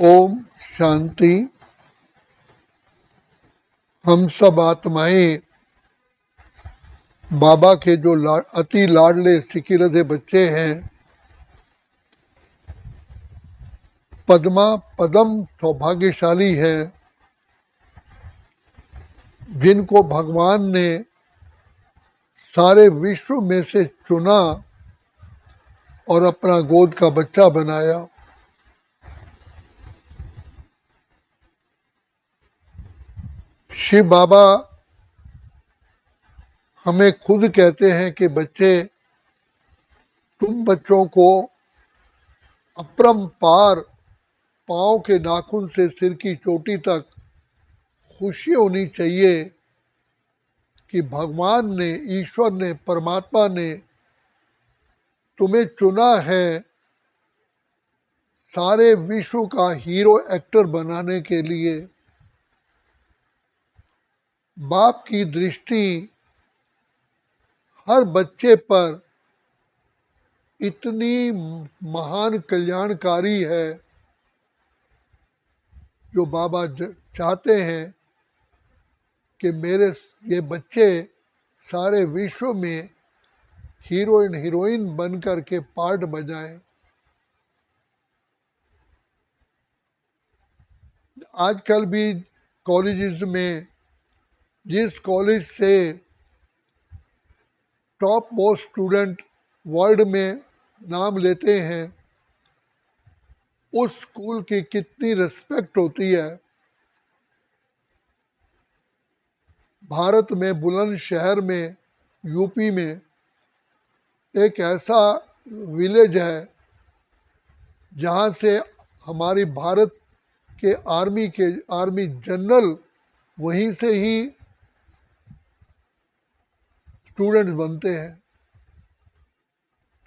ओम शांति। हम सब आत्माएं बाबा के जो अति लाडले सिकिरदे बच्चे हैं, पद्मा पदम सौभाग्यशाली है जिनको भगवान ने सारे विश्व में से चुना और अपना गोद का बच्चा बनाया। शिव बाबा हमें खुद कहते हैं कि बच्चे, तुम बच्चों को अपरंपार पाँव के नाखून से सिर की चोटी तक खुशी होनी चाहिए कि भगवान ने, ईश्वर ने, परमात्मा ने तुम्हें चुना है सारे विश्व का हीरो एक्टर बनाने के लिए। बाप की दृष्टि हर बच्चे पर इतनी महान कल्याणकारी है, जो बाबा चाहते हैं कि मेरे ये बच्चे सारे विश्व में हीरोइन हीरोइन बन करके पार्ट बजाएं। आजकल भी कॉलेजेस में जिस कॉलेज से टॉप मोस्ट स्टूडेंट वर्ल्ड में नाम लेते हैं, उस स्कूल की कितनी रिस्पेक्ट होती है। भारत में बुलंदशहर में, यूपी में एक ऐसा विलेज है जहाँ से हमारी भारत के आर्मी जनरल वहीं से ही स्टूडेंट्स बनते हैं।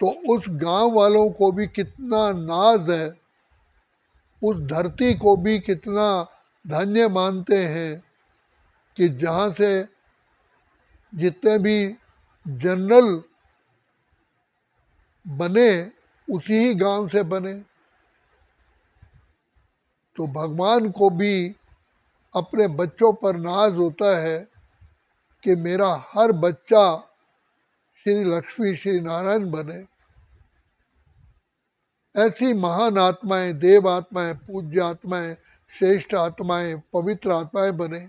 तो उस गांव वालों को भी कितना नाज है, उस धरती को भी कितना धन्य मानते हैं कि जहाँ से जितने भी जनरल बने उसी ही गांव से बने। तो भगवान को भी अपने बच्चों पर नाज होता है कि मेरा हर बच्चा श्री लक्ष्मी श्री नारायण बने। ऐसी महान आत्माएं, देव आत्माएं, पूज्य आत्माएं, श्रेष्ठ आत्माएं, पवित्र आत्माएं बने।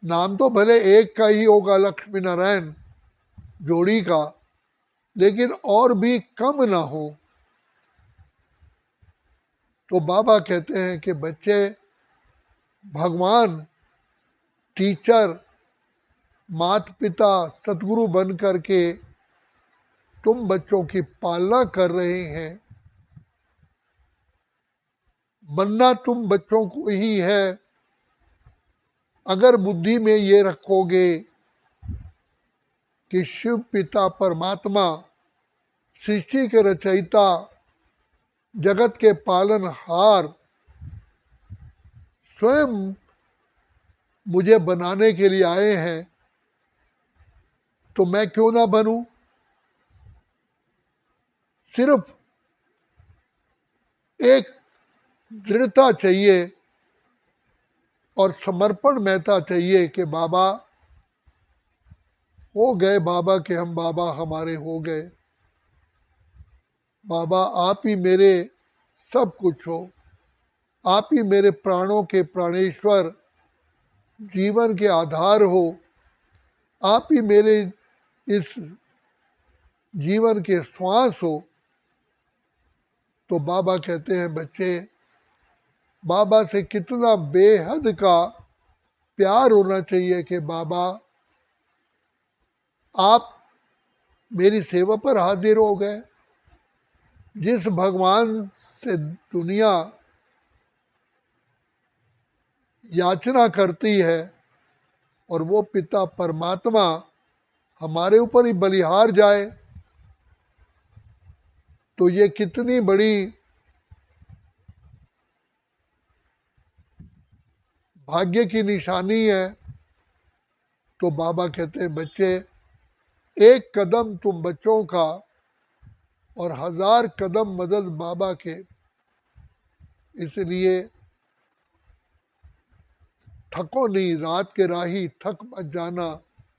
नाम तो भले एक का ही होगा, लक्ष्मी नारायण जोड़ी का, लेकिन और भी कम ना हो। तो बाबा कहते हैं कि बच्चे, भगवान, टीचर, माता पिता, सतगुरु बन करके तुम बच्चों की पालना कर रहे हैं। बनना तुम बच्चों को ही है। अगर बुद्धि में ये रखोगे कि शिव पिता परमात्मा, सृष्टि के रचयिता, जगत के पालनहार स्वयं मुझे बनाने के लिए आए हैं, तो मैं क्यों ना बनूं। सिर्फ एक दृढ़ता चाहिए और समर्पण महता चाहिए कि बाबा हो गए, बाबा के हम बाबा हमारे हो गए। बाबा आप ही मेरे सब कुछ हो, आप ही मेरे प्राणों के प्राणेश्वर, जीवन के आधार हो, आप ही मेरे इस जीवन के श्वास हो। तो बाबा कहते हैं बच्चे, बाबा से कितना बेहद का प्यार होना चाहिए कि बाबा आप मेरी सेवा पर हाजिर हो गए। जिस भगवान से दुनिया याचना करती है और वो पिता परमात्मा हमारे ऊपर ही बलिहार जाए, तो ये कितनी बड़ी भाग्य की निशानी है। तो बाबा कहते हैं बच्चे, एक कदम तुम बच्चों का और 1000 कदम मदद बाबा के। इसलिए थको नहीं रात के राही, थक मत जाना,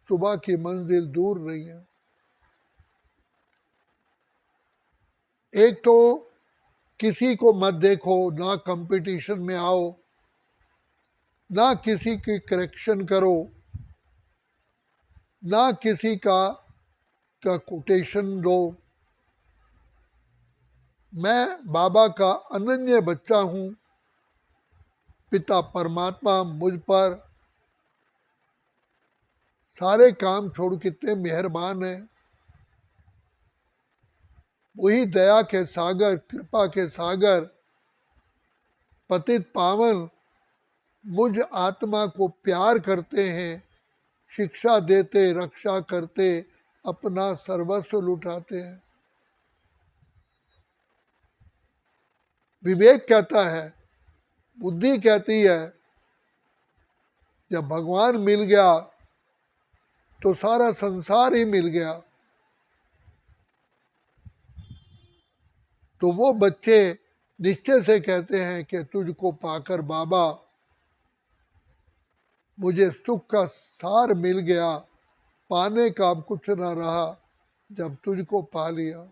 सुबह की मंजिल दूर नहीं है। एक तो किसी को मत देखो, ना कंपटीशन में आओ, ना किसी की करेक्शन करो, ना किसी का कोटेशन दो। मैं बाबा का अनन्य बच्चा हूँ, पिता परमात्मा मुझ पर सारे काम छोड़ कितने मेहरबान हैं। वही दया के सागर, कृपा के सागर, पतित पावन मुझ आत्मा को प्यार करते हैं, शिक्षा देते, रक्षा करते, अपना सर्वस्व लुटाते हैं। विवेक कहता है, बुद्धि कहती है, जब भगवान मिल गया तो सारा संसार ही मिल गया। तो वो बच्चे निश्चय से कहते हैं कि तुझको पाकर बाबा मुझे सुख का सार मिल गया, पाने का अब कुछ ना रहा जब तुझको पा लिया।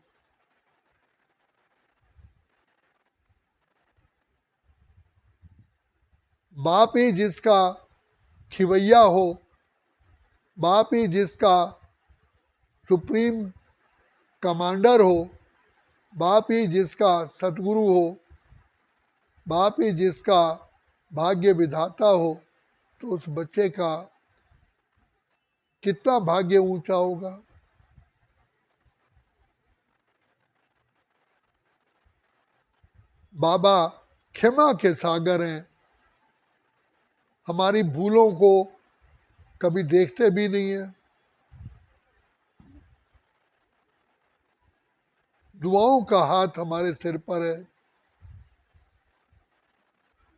बाप ही जिसका खिवैया हो, बाप ही जिसका सुप्रीम कमांडर हो, बाप ही जिसका सतगुरु हो, बाप ही जिसका भाग्य विधाता हो, तो उस बच्चे का कितना भाग्य ऊंचा होगा। बाबा क्षमा के सागर हैं, हमारी भूलों को कभी देखते भी नहीं है। दुआओं का हाथ हमारे सिर पर है।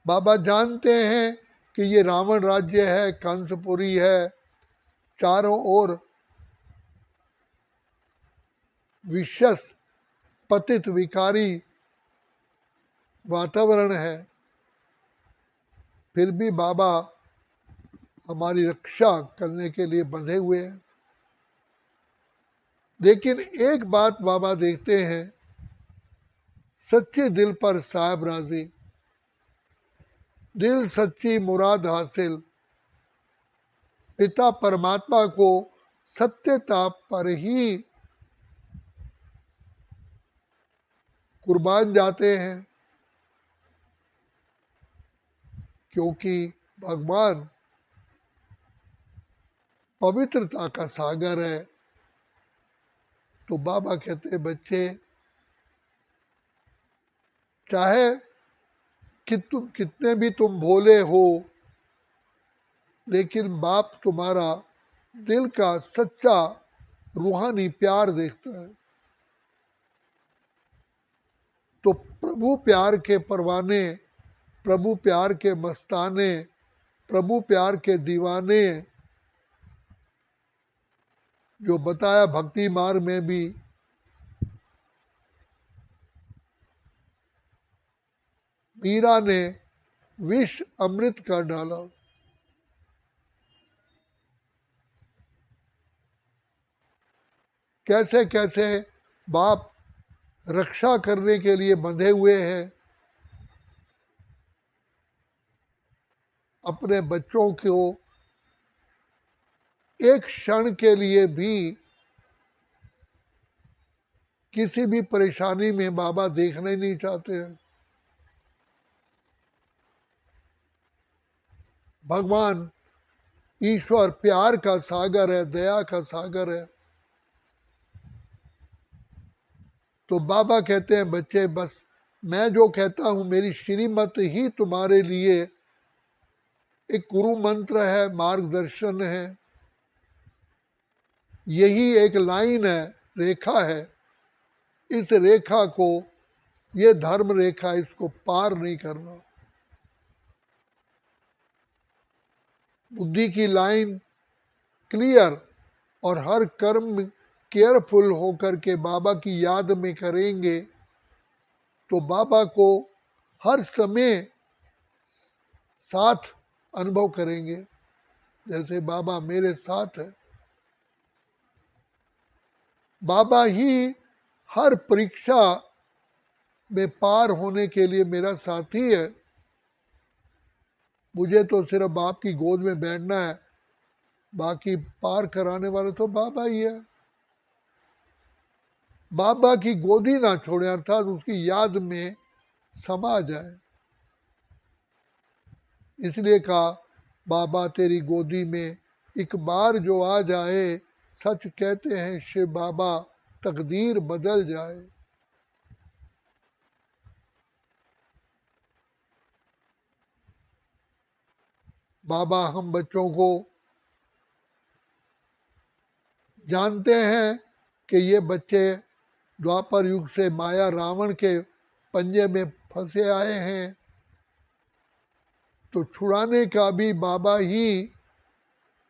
बाबा जानते हैं कि ये रावण राज्य है, कंसपुरी है, चारों ओर विशस पतित विकारी वातावरण है, फिर भी बाबा हमारी रक्षा करने के लिए बंधे हुए हैं। लेकिन एक बात बाबा देखते हैं, सच्चे दिल पर साहब राजी, दिल सच्ची मुराद हासिल। पिता परमात्मा को सत्यता पर ही कुर्बान जाते हैं, क्योंकि भगवान पवित्रता का सागर है। तो बाबा कहते हैं, बच्चे चाहे कि तुम कितने भी तुम भोले हो, लेकिन बाप तुम्हारा दिल का सच्चा रूहानी प्यार देखता है। तो प्रभु प्यार के परवाने, प्रभु प्यार के मस्ताने, प्रभु प्यार के दीवाने, जो बताया भक्ति मार्ग में भी, मीरा ने विष अमृत कर डाला। कैसे कैसे बाप रक्षा करने के लिए बंधे हुए हैं, अपने बच्चों को एक क्षण के लिए भी किसी भी परेशानी में बाबा देखना ही नहीं चाहते हैं। भगवान ईश्वर प्यार का सागर है, दया का सागर है। तो बाबा कहते हैं, बच्चे बस मैं जो कहता हूं, मेरी श्रीमत ही तुम्हारे लिए एक गुरु मंत्र है, मार्गदर्शन है। यही एक लाइन है, रेखा है। इस रेखा को, ये धर्म रेखा, इसको पार नहीं करना। बुद्धि की लाइन क्लियर, और हर कर्म केयरफुल होकर के बाबा की याद में करेंगे तो बाबा को हर समय साथ अनुभव करेंगे, जैसे बाबा मेरे साथ है। बाबा ही हर परीक्षा में पार होने के लिए मेरा साथी है। मुझे तो सिर्फ बाप की गोद में बैठना है, बाकी पार कराने वाले तो बाबा ही है। बाबा की गोदी ना छोड़े, अर्थात उसकी याद में समा जाए। इसलिए कहा, बाबा तेरी गोदी में एक बार जो आ जाए, सच कहते हैं शिव बाबा तकदीर बदल जाए। बाबा हम बच्चों को जानते हैं कि ये बच्चे द्वापर युग से माया रावण के पंजे में फंसे आए हैं, तो छुड़ाने का भी बाबा ही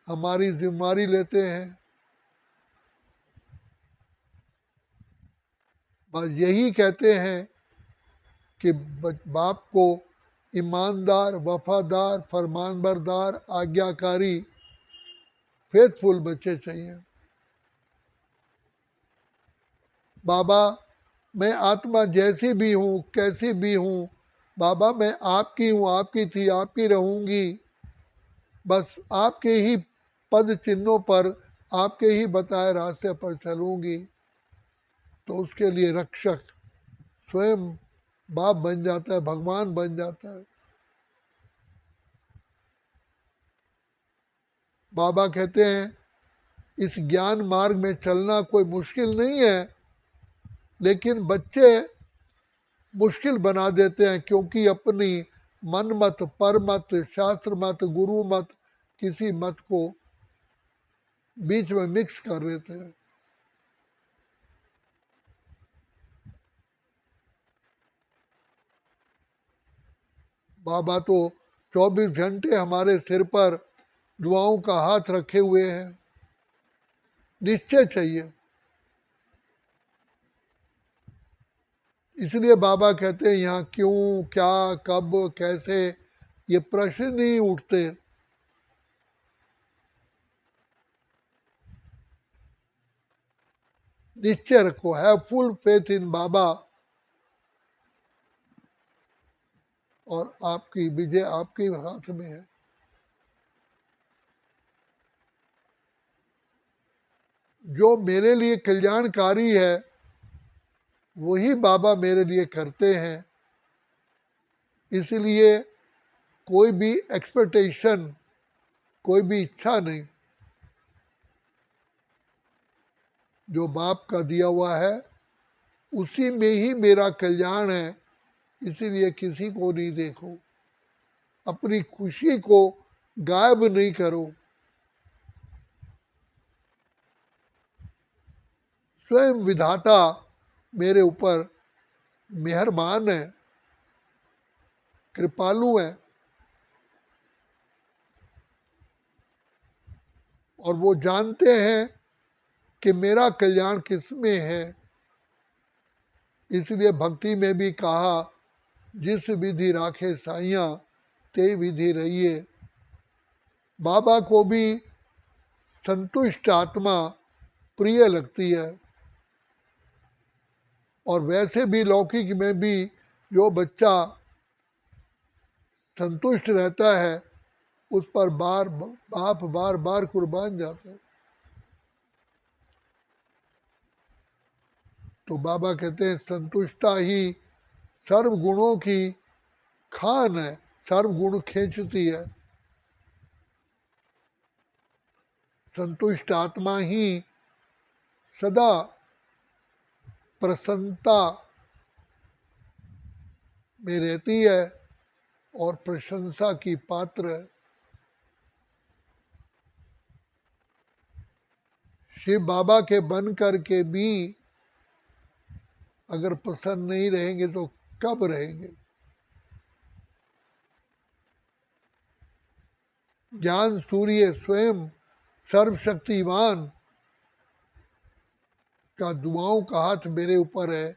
हमारी जिम्मेदारी लेते हैं। बस यही कहते हैं कि बाप को ईमानदार, वफादार, फरमानबरदार, आज्ञाकारी, फेथफुल बच्चे चाहिए। बाबा मैं आत्मा जैसी भी हूँ, कैसी भी हूँ, बाबा मैं आपकी हूँ, आपकी थी, आपकी रहूँगी। बस आपके ही पद चिन्हों पर, आपके ही बताए रास्ते पर चलूँगी। तो उसके लिए रक्षक स्वयं बाप बन जाता है, भगवान बन जाता है। बाबा कहते हैं इस ज्ञान मार्ग में चलना कोई मुश्किल नहीं है, लेकिन बच्चे मुश्किल बना देते हैं, क्योंकि अपनी मन मत, पर मत, शास्त्र मत, गुरु मत, किसी मत को बीच में मिक्स कर देते हैं। बाबा तो 24 घंटे हमारे सिर पर दुआओं का हाथ रखे हुए हैं। निश्चय चाहिए। इसलिए बाबा कहते हैं यहाँ क्यों, क्या, कब, कैसे, ये प्रश्न नहीं उठते। निश्चय रखो, हैव फुल फेथ इन बाबा, और आपकी विजय आपके हाथ में है। जो मेरे लिए कल्याणकारी है वही बाबा मेरे लिए करते हैं। इसलिए कोई भी एक्सपेक्टेशन, कोई भी इच्छा नहीं, जो बाप का दिया हुआ है उसी में ही मेरा कल्याण है। इसीलिए किसी को नहीं देखो, अपनी खुशी को गायब नहीं करो। स्वयं विधाता मेरे ऊपर मेहरबान है, कृपालु है, और वो जानते हैं कि मेरा कल्याण किस में है। इसलिए भक्ति में भी कहा, जिस विधि राखे साइयाँ ते विधि रहिए। बाबा को भी संतुष्ट आत्मा प्रिय लगती है, और वैसे भी लौकिक में भी जो बच्चा संतुष्ट रहता है उस पर बाप बार बार कुर्बान जाते हैं। तो बाबा कहते हैं संतुष्टता ही सर्व गुणों की खान है, सर्व गुण खींचती है। संतुष्ट आत्मा ही सदा प्रसन्नता में रहती है और प्रशंसा की पात्र है। शिव बाबा के बन करके भी अगर प्रसन्न नहीं रहेंगे तो कब रहेंगे। ज्ञान सूर्य स्वयं सर्वशक्तिवान का दुआओं का हाथ मेरे ऊपर है।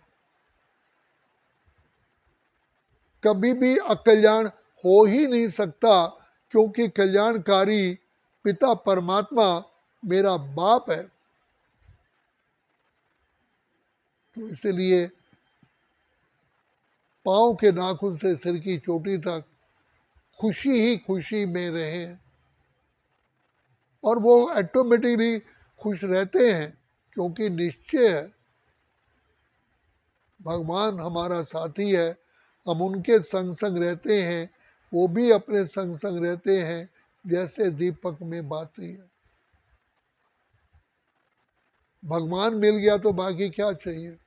कभी भी अकल्याण हो ही नहीं सकता, क्योंकि कल्याणकारी पिता परमात्मा मेरा बाप है। तो इसलिए पाँव के नाखून से सिर की चोटी तक खुशी ही खुशी में रहें, और वो ऑटोमेटिकली खुश रहते हैं, क्योंकि निश्चय है भगवान हमारा साथी है, हम उनके संग संग रहते हैं, वो भी अपने संग संग रहते हैं, जैसे दीपक में बाती है। भगवान मिल गया तो बाकी क्या चाहिए।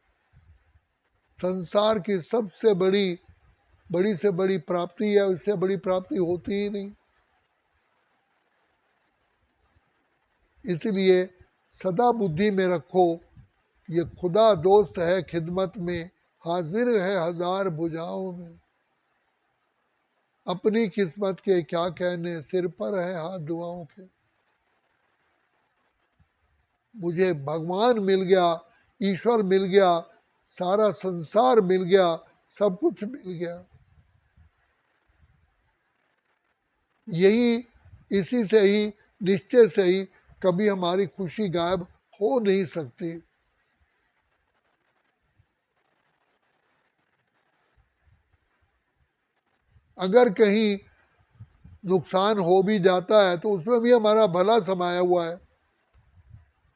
संसार की सबसे बड़ी से बड़ी प्राप्ति है, उससे बड़ी प्राप्ति होती ही नहीं। इसलिए सदा बुद्धि में रखो, ये खुदा दोस्त है खिदमत में, हाजिर है हजार भुजाओं में। अपनी किस्मत के क्या कहने, सिर पर है हाथ दुआओं के। मुझे भगवान मिल गया, ईश्वर मिल गया, सारा संसार मिल गया, सब कुछ मिल गया। यही, इसी से ही, निश्चय से ही कभी हमारी खुशी गायब हो नहीं सकती। अगर कहीं नुकसान हो भी जाता है तो उसमें भी हमारा भला समाया हुआ है,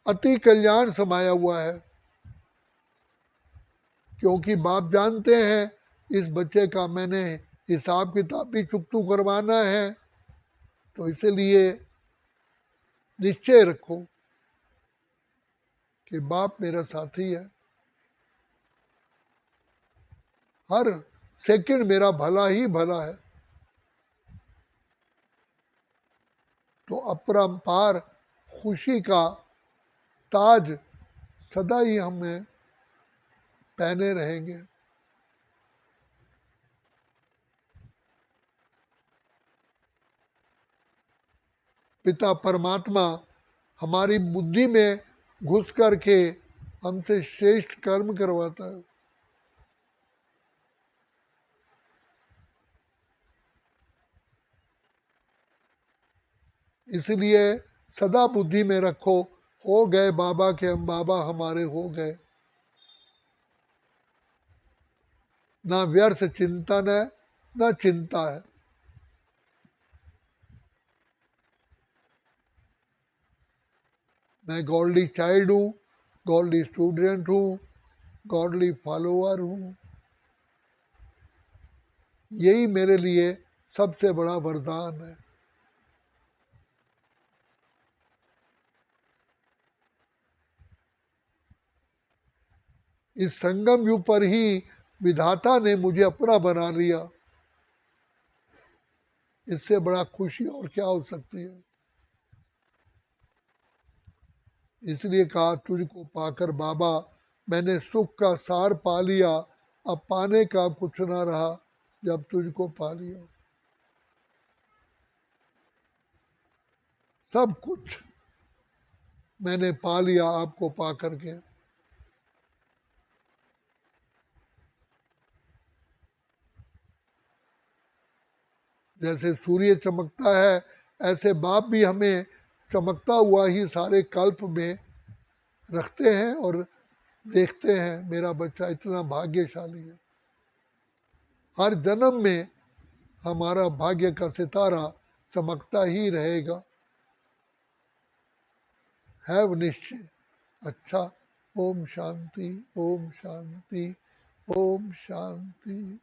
अति कल्याण समाया हुआ है। क्योंकि बाप जानते हैं इस बच्चे का मैंने हिसाब किताब भी चुकतू करवाना है, तो इसलिए निश्चय रखो कि बाप मेरा साथी है, हर सेकंड मेरा भला ही भला है। तो अपरंपार खुशी का ताज सदा ही हमें पहने रहेंगे। पिता परमात्मा हमारी बुद्धि में घुस करके हमसे श्रेष्ठ कर्म करवाता है। इसलिए सदा बुद्धि में रखो, हो गए बाबा के हम, बाबा हमारे हो गए। ना व्यर्थ चिंतन है, ना चिंता है। मैं गॉडली चाइल्ड हूँ, गॉडली स्टूडेंट हूँ, गॉडली फॉलोअर हूँ। यही मेरे लिए सबसे बड़ा वरदान है। इस संगम युग पर ही विधाता ने मुझे अपना बना लिया। इससे बड़ा खुशी और क्या हो सकती है। इसलिए कहा, तुझको पाकर बाबा मैंने सुख का सार पा लिया, अब पाने का कुछ ना रहा जब तुझको पा लिया। सब कुछ मैंने पा लिया आपको पा करके। जैसे सूर्य चमकता है, ऐसे बाप भी हमें चमकता हुआ ही सारे कल्प में रखते हैं और देखते हैं मेरा बच्चा इतना भाग्यशाली है। हर जन्म में हमारा भाग्य का सितारा चमकता ही रहेगा। है वो निश्चय। अच्छा, ओम शांति, ओम शांति, ओम शांति।